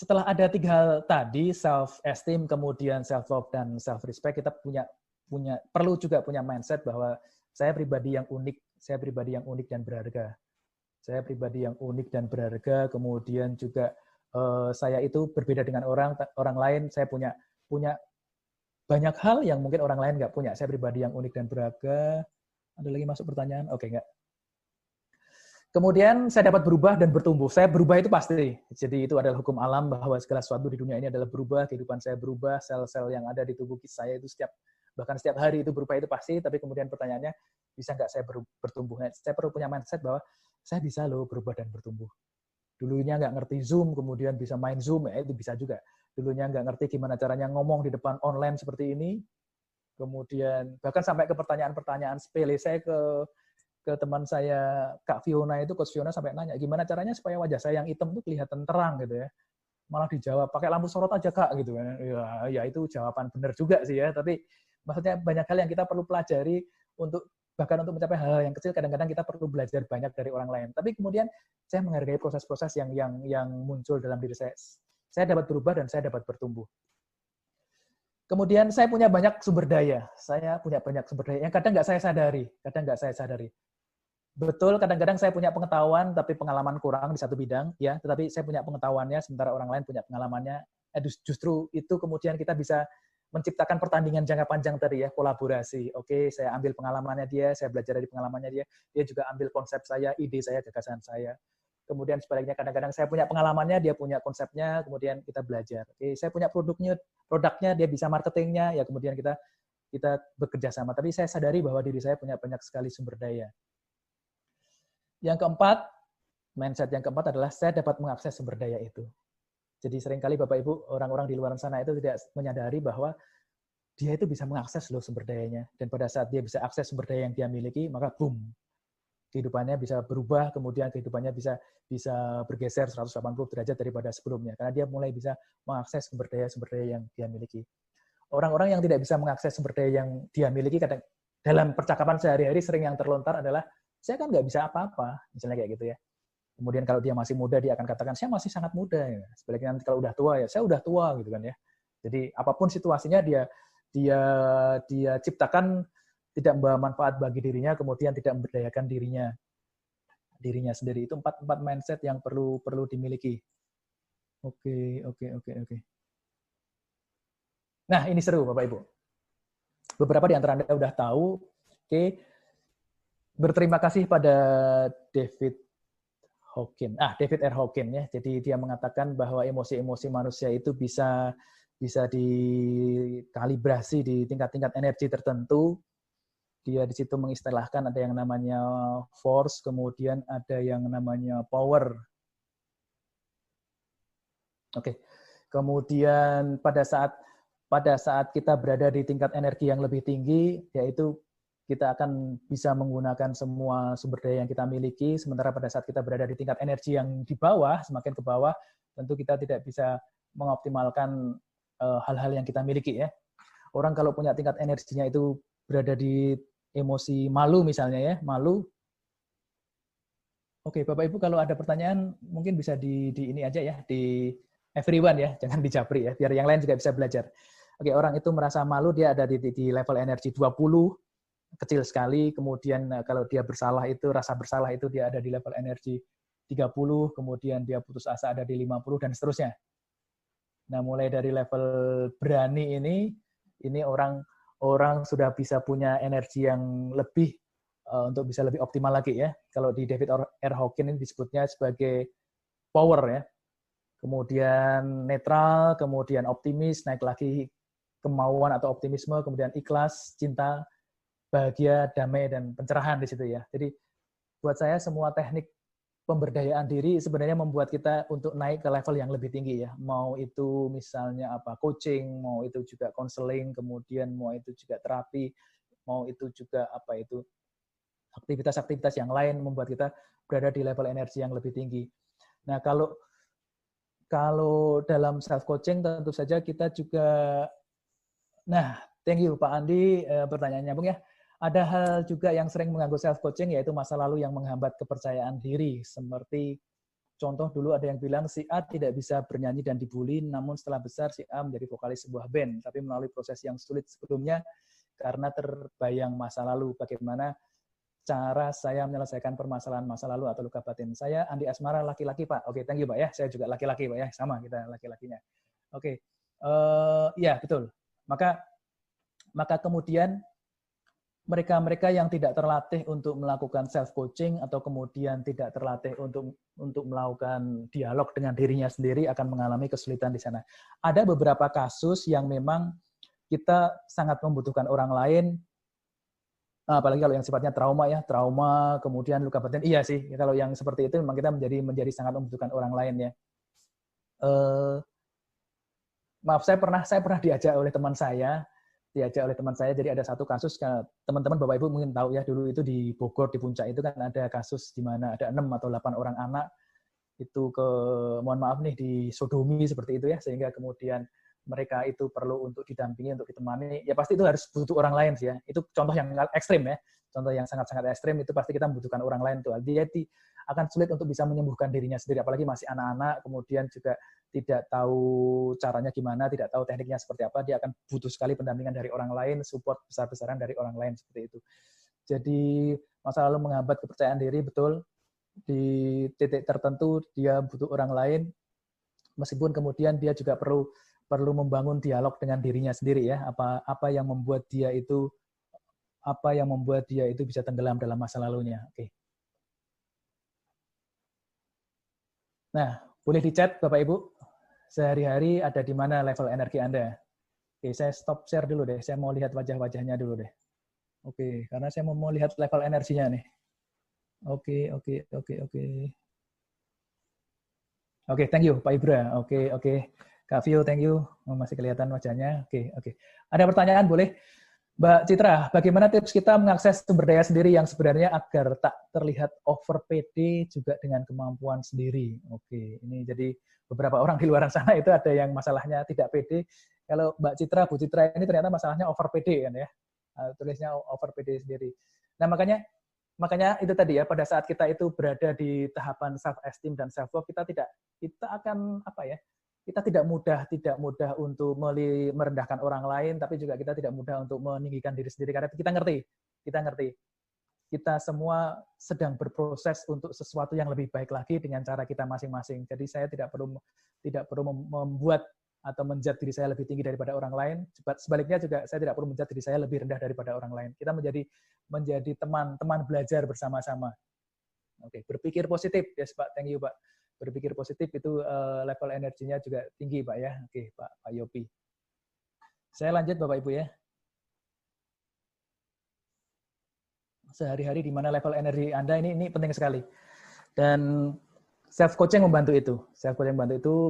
setelah ada 3 hal tadi, self esteem, kemudian self love dan self respect, kita perlu juga punya mindset bahwa saya pribadi yang unik, saya pribadi yang unik dan berharga. Saya pribadi yang unik dan berharga, kemudian juga saya itu berbeda dengan orang lain, saya punya banyak hal yang mungkin orang lain nggak punya. Saya pribadi yang unik dan berharga. Ada lagi masuk pertanyaan? Oke, nggak. Kemudian saya dapat berubah dan bertumbuh. Saya berubah itu pasti. Jadi itu adalah hukum alam bahwa segala sesuatu di dunia ini adalah berubah, kehidupan saya berubah, sel-sel yang ada di tubuh saya itu bahkan setiap hari itu berubah itu pasti, tapi kemudian pertanyaannya, bisa nggak saya bertumbuh? Saya perlu punya mindset bahwa saya bisa loh berubah dan bertumbuh. Dulunya nggak ngerti Zoom, kemudian bisa main Zoom, itu bisa juga. Dulunya nggak ngerti gimana caranya ngomong di depan online seperti ini, kemudian bahkan sampai ke pertanyaan-pertanyaan sepele. Saya ke teman saya, Kak Fiona itu, Coach Fiona sampai nanya, gimana caranya supaya wajah saya yang hitam itu kelihatan terang gitu ya. Malah dijawab, pakai lampu sorot aja Kak, gitu kan. Ya itu jawaban benar juga sih ya, tapi maksudnya banyak hal yang kita perlu pelajari bahkan untuk mencapai hal-hal yang kecil, kadang-kadang kita perlu belajar banyak dari orang lain. Tapi kemudian saya menghargai proses-proses yang muncul dalam diri saya. Saya dapat berubah dan saya dapat bertumbuh. Kemudian saya punya banyak sumber daya. Saya punya banyak sumber daya yang kadang nggak saya sadari. Betul, kadang-kadang saya punya pengetahuan, tapi pengalaman kurang di satu bidang, ya. Tetapi saya punya pengetahuannya, sementara orang lain punya pengalamannya. Justru itu kemudian kita bisa menciptakan pertandingan jangka panjang tadi ya, kolaborasi. Oke, saya ambil pengalamannya dia, saya belajar dari pengalamannya dia, dia juga ambil konsep saya, ide saya, gagasan saya. Kemudian sebaliknya, kadang-kadang saya punya pengalamannya, dia punya konsepnya, kemudian kita belajar. Oke, saya punya produknya, dia bisa marketingnya, ya kemudian kita bekerja sama. Tapi saya sadari bahwa diri saya punya banyak sekali sumber daya. Yang keempat, mindset yang keempat adalah saya dapat mengakses sumber daya itu. Jadi seringkali Bapak Ibu, orang-orang di luar sana itu tidak menyadari bahwa dia itu bisa mengakses loh sumber dayanya. Dan pada saat dia bisa akses sumber daya yang dia miliki, maka boom, kehidupannya bisa berubah, kemudian kehidupannya bisa bergeser 180 derajat daripada sebelumnya. Karena dia mulai bisa mengakses sumber daya yang dia miliki. Orang-orang yang tidak bisa mengakses sumber daya yang dia miliki, kadang dalam percakapan sehari-hari sering yang terlontar adalah, saya kan nggak bisa apa-apa, misalnya kayak gitu ya. Kemudian kalau dia masih muda, dia akan katakan, saya masih sangat muda. Ya. Sebaliknya nanti kalau udah tua, ya saya udah tua, gitu kan ya. Jadi apapun situasinya, dia ciptakan tidak membawa manfaat bagi dirinya, kemudian tidak memberdayakan dirinya sendiri. Itu empat mindset yang perlu dimiliki. Oke. Nah, ini seru Bapak Ibu. Beberapa di antara Anda udah tahu, oke. Berterima kasih pada David R. Hawkins ya. Jadi dia mengatakan bahwa emosi-emosi manusia itu bisa dikalibrasi di tingkat-tingkat energi tertentu. Dia di situ mengistilahkan ada yang namanya force, kemudian ada yang namanya power. Oke. Kemudian pada saat kita berada di tingkat energi yang lebih tinggi, yaitu kita akan bisa menggunakan semua sumber daya yang kita miliki, sementara pada saat kita berada di tingkat energi yang di bawah, semakin ke bawah, tentu kita tidak bisa mengoptimalkan hal-hal yang kita miliki ya. Orang kalau punya tingkat energinya itu berada di emosi malu misalnya ya, malu. Oke, Bapak Ibu kalau ada pertanyaan mungkin bisa di ini aja ya, di everyone ya, jangan di Japri ya, biar yang lain juga bisa belajar. Oke, orang itu merasa malu, dia ada di level energi 20, kecil sekali, kemudian kalau dia rasa bersalah itu dia ada di level energi 30, kemudian dia putus asa ada di 50, dan seterusnya. Nah, mulai dari level berani ini orang sudah bisa punya energi yang lebih, untuk bisa lebih optimal lagi ya. Kalau di David R. Hawkins ini disebutnya sebagai power ya. Kemudian netral, kemudian optimis, naik lagi kemauan atau optimisme, kemudian ikhlas, cinta, bahagia, damai, dan pencerahan di situ ya. Jadi buat saya semua teknik pemberdayaan diri sebenarnya membuat kita untuk naik ke level yang lebih tinggi ya. Mau itu misalnya coaching, mau itu juga konseling, kemudian mau itu juga terapi, mau itu juga aktivitas-aktivitas yang lain membuat kita berada di level energi yang lebih tinggi. Nah, kalau dalam self coaching tentu saja kita juga, nah, thank you Pak Andi, pertanyaannya Bung ya. Ada hal juga yang sering mengganggu self-coaching, yaitu masa lalu yang menghambat kepercayaan diri, seperti Contoh dulu ada yang bilang si A tidak bisa bernyanyi dan dibully, namun setelah besar si A menjadi vokalis sebuah band, tapi melalui proses yang sulit sebelumnya karena terbayang masa lalu. Bagaimana cara saya menyelesaikan permasalahan masa lalu atau luka batin. Saya Andi Asmara, laki-laki Pak. Oke, thank you Pak ya. Saya juga laki-laki Pak ya, sama kita laki-lakinya. Oke, ya betul. Maka kemudian mereka yang tidak terlatih untuk melakukan self coaching atau kemudian tidak terlatih untuk melakukan dialog dengan dirinya sendiri akan mengalami kesulitan di sana. Ada beberapa kasus yang memang kita sangat membutuhkan orang lain, apalagi kalau yang sifatnya trauma kemudian luka batin. Iya sih, kalau yang seperti itu memang kita menjadi sangat membutuhkan orang lain ya. Maaf, saya pernah diajak oleh teman saya. Jadi ada satu kasus, teman-teman Bapak Ibu mungkin tahu ya, dulu itu di Bogor, di Puncak itu kan ada kasus di mana ada 6 atau 8 orang anak itu mohon maaf nih, disodomi seperti itu ya, sehingga kemudian mereka itu perlu untuk didampingi, untuk ditemani. Ya pasti itu harus butuh orang lain sih ya. Itu contoh yang ekstrim ya. Contoh yang sangat-sangat ekstrim itu pasti kita membutuhkan orang lain tuh. Dia akan sulit untuk bisa menyembuhkan dirinya sendiri, apalagi masih anak-anak, kemudian juga tidak tahu caranya gimana, tidak tahu tekniknya seperti apa, dia akan butuh sekali pendampingan dari orang lain, support besar-besaran dari orang lain seperti itu. Jadi masa lalu menghambat kepercayaan diri, betul. Di titik tertentu dia butuh orang lain, meskipun kemudian dia juga perlu membangun dialog dengan dirinya sendiri ya, apa yang membuat dia itu bisa tenggelam dalam masa lalunya. Oke. Nah, boleh dicat Bapak Ibu, sehari-hari ada di mana level energi Anda? Oke, saya stop share dulu deh, saya mau lihat wajah-wajahnya dulu deh. Oke, karena saya mau lihat level energinya nih. Oke. Oke, thank you Pak Ibra. Oke. Kak Vio, thank you. Masih kelihatan wajahnya. Oke. Ada pertanyaan boleh? Mbak Citra, bagaimana tips kita mengakses sumber daya sendiri yang sebenarnya agar tak terlihat over PD juga dengan kemampuan sendiri? Oke, ini jadi beberapa orang di luar sana itu ada yang masalahnya tidak PD. Kalau Mbak Citra, Bu Citra ini ternyata masalahnya over PD kan ya. Tulisnya over PD sendiri. Nah, makanya itu tadi ya, pada saat kita itu berada di tahapan self esteem dan self love, kita akan kita tidak mudah untuk merendahkan orang lain, tapi juga kita tidak mudah untuk meninggikan diri sendiri, karena kita ngerti kita semua sedang berproses untuk sesuatu yang lebih baik lagi dengan cara kita masing-masing. Jadi saya tidak perlu membuat atau menjat diri saya lebih tinggi daripada orang lain. Sebaliknya juga saya tidak perlu menjat diri saya lebih rendah daripada orang lain. Kita menjadi teman belajar bersama-sama. Oke, berpikir positif, yes Pak, thank you Pak. Berpikir positif itu level energinya juga tinggi Pak ya. Oke Pak Yopi. Saya lanjut Bapak Ibu ya. Sehari-hari di mana level energi Anda ini penting sekali. Dan self coaching membantu itu.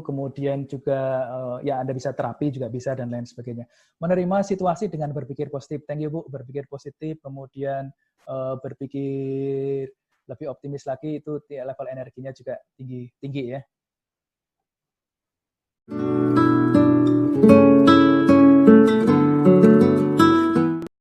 Kemudian juga ya Anda bisa terapi juga bisa dan lain sebagainya. Menerima situasi dengan berpikir positif. Thank you Bu, berpikir positif, kemudian berpikir lebih optimis lagi, itu level energinya juga tinggi ya.